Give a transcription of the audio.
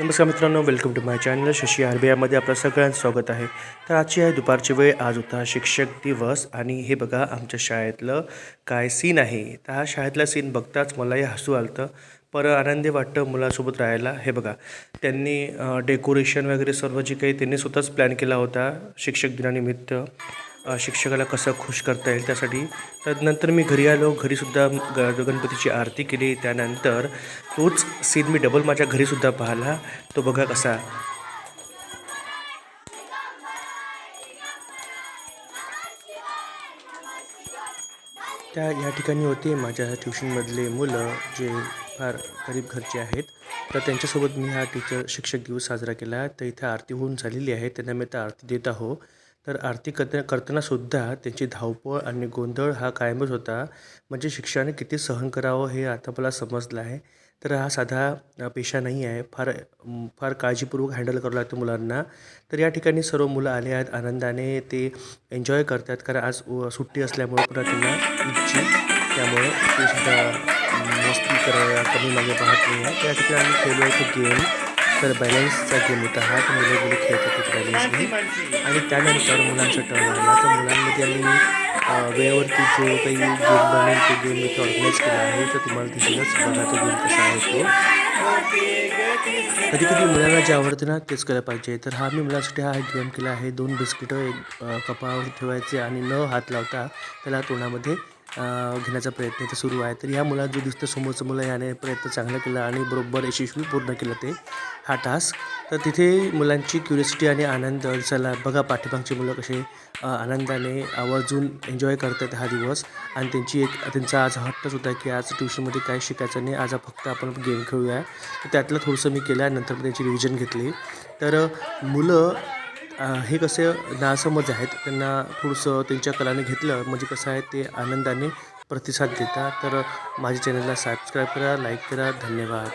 नमस्कार मित्रांनो, welcome to my channel Shashi RBIमध्ये आपलं सगळ्यांचं स्वागत आहे. तर आजची आहे दुपारची वेळ. आज होता शिक्षक दिवस आणि हे बघा आमच्या शाळेतलं काय सीन आहे. तर हा शाळेतला सीन बघताच मलाही हसू आलं, पर आनंदी वाटतं मुलासोबत राहायला. हे बघा त्यांनी डेकोरेशन वगैरे सर्व जे काही त्यांनी स्वतःच प्लॅन केला होता शिक्षक दिनानिमित्त. शिक्षकाला कसं खुश करता येईल त्यासाठी. तर नंतर मी घरी आलो. घरीसुद्धा गणपतीची आरती केली. त्यानंतर तोच सीन मी डबल माझ्या घरीसुद्धा पाहिला. तो बघा कसा. या ठिकाणी होते माझ्या ट्युशनमधले मुलं जे फार गरीब घरचे आहेत. तर त्यांच्यासोबत मी हा शिक्षक दिवस साजरा केला. तर इथे आरती होऊन झालेली आहे. त्यांना मी आता आरती देत आहो. तर आरती करतानासुद्धा त्यांची धावपळ आणि गोंधळ हा कायमच होता. म्हणजे शिक्षकाने किती सहन करावं हे आता मला समजलं आहे. तर हा साधा पेशा नाही आहे. फार काळजीपूर्वक हँडल करावं लागतं मुलांना. तर या ठिकाणी सर्व मुलं आले आहेत. आनंदाने ते एन्जॉय करतात, कारण आज सुट्टी असल्यामुळे पुन्हा त्यांना ईदची, त्यामुळे ते सुद्धा मस्ती करायला कमी मागे पाहत नाही आहे. त्या ठिकाणी आम्ही खेळलो आहे गेम. तर बॅलन्सचा गेम होता हा. तर मुलं खेळत होते बॅलन्सने. आणि त्यानंतर मुलांचा टर्न आला. तर मुलांमध्ये आम्ही वेळेवरती जो काही गेम बनेल तो गेम इथे ऑर्गनाईज केला आहे. तर तुम्हाला दिसेलच बघा तो गेम कसा आहे तो. कधी कधी मुलांना जे आवडते ना तेच केलं पाहिजे. तर हा मी मुलांसाठी हा गेम केला आहे. 2 बिस्किटं एक कपाळावर ठेवायचे आणि न हात लावता त्याला तोंडामध्ये घेण्याचा प्रयत्न इथे सुरू आहे. तर या मुलाला जो दिसतं समोरचं मुलं याने प्रयत्न चांगला केला आणि बरोबर यशस्वी पूर्ण केलं ते हा टास्क. तर तिथे मुलांची क्युरियोसिटी आणि आनंद दिसायला बघा. पाठीमागची मुलं कसे आनंदाने आवर्जून एन्जॉय करतात हा दिवस. आणि त्यांचा आज हट्टच होता की आज ट्युशनमध्ये काय शिकायचं नाही, आज फक्त आपण गेम खेळूया. तर त्यातलं थोडंसं मी केलं. नंतर मी त्यांची रिव्हिजन घेतली. तर मुलं हे कसे नासमज आहेत, त्यांना थोडंसं त्यांच्या कलाने घेतलं म्हणजे कसं आहे ते आनंदाने प्रतिसाद देतात. तर माझ्या चॅनलला सबस्क्राईब करा, लाईक करा. धन्यवाद.